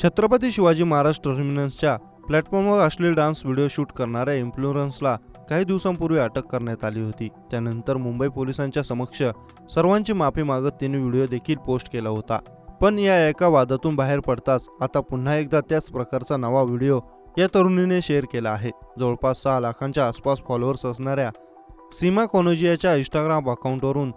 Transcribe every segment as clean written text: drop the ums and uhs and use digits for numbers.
छत्रपती शिवाजी महाराज टर्मिनसच्या प्लॅटफॉर्मवर अश्लील dance video shoot करणाऱ्या इन्फ्लुएन्सरला काही दिवसांपूर्वी अटक करण्यात आली होती। त्यानंतर मुंबई पोलिसांच्या समक्ष सर्वांची माफी मागत तिने व्हिडिओ देखील पोस्ट केला होता। पण या एका वादातून बाहेर पडताच आता पुन्हा एकदा त्याच प्रकारचा नवा व्हिडिओ या तरुणीने शेअर केला आहे। जवळपास 6 लाखांच्या आसपास फॉलोअर्स असणाऱ्या सीमा कोनोजियाच्या इंस्टाग्राम अकाउंटवरून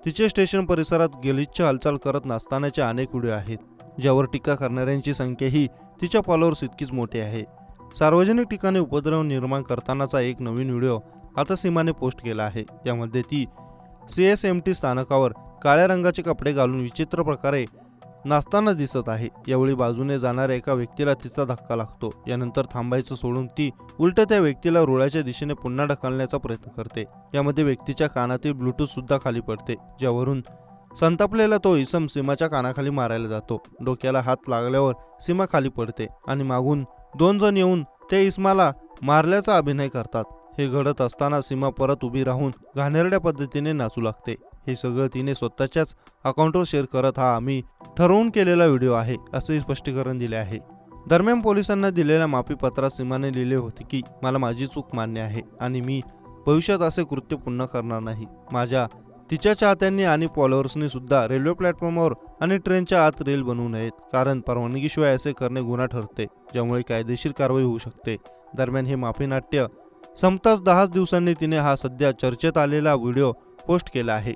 तिचे स्टेशन परिसरात गलिच्छ हालचाल करत नाचतानाचे अनेक व्हिडिओ आहेत, ज्यावर टीका करणाऱ्यांची संख्याही तिच्या फॉलोअर्स इतकीच मोठी आहे। सार्वजनिक ठिकाणी उपद्रव निर्माण करतानाचा एक नवीन व्हिडिओ आता सीमाने पोस्ट केला आहे। यामध्ये ती CSMT स्थानकावर काळ्या रंगाचे कपडे घालून विचित्र प्रकारे नाचताना दिसत आहे। यावेळी बाजूने जाणाऱ्या एका व्यक्तीला तिचा धक्का लागतो। यानंतर थांबायचं सोडून ती उलट त्या व्यक्तीला रुळाच्या दिशेने पुन्हा ढकलण्याचा प्रयत्न करते। यामध्ये व्यक्तीच्या कानातील ब्लूटूथ सुद्धा खाली पडते, ज्यावरून संतापलेला तो इसम सीमाच्या कानाखाली मारायला जातो। डोक्याला हात लागल्यावर सीमा खाली पडते आणि मागून 2 जण येऊन त्या इसमाला मारल्याचा अभिनय करतात। हे घडत असताना सीमा परत उभी राहून घाणेरड्या पद्धतीने नाचू लागते। हे सगळं तिने स्वतःच्याच अकाउंटवर शेअर करत हा आम्ही ठरवून केलेला व्हिडिओ आहे असे स्पष्टीकरण दिले आहे। दरम्यान पोलिसांना दिलेल्या माफी पत्रात सीमाने लिहिले होते की मला माझी चूक मान्य आहे आणि मी भविष्यात असे कृत्य पुन्हा करणार नाही। तिच्या चाहत्यांनी आणि फॉलोअर्सनी सुद्धा रेल्वे प्लॅटफॉर्मवर आणि ट्रेनच्या आत रील बनवू नयेत, कारण परवानगीशिवाय असे करणे गुन्हा ठरते, ज्यामुळे कायदेशीर कारवाई होऊ शकते। दरम्यान हे माफी नाट्य संपताच 10 दिवसांनी तिने हा सध्या चर्चेत आलेला व्हिडिओ पोस्ट केला आहे।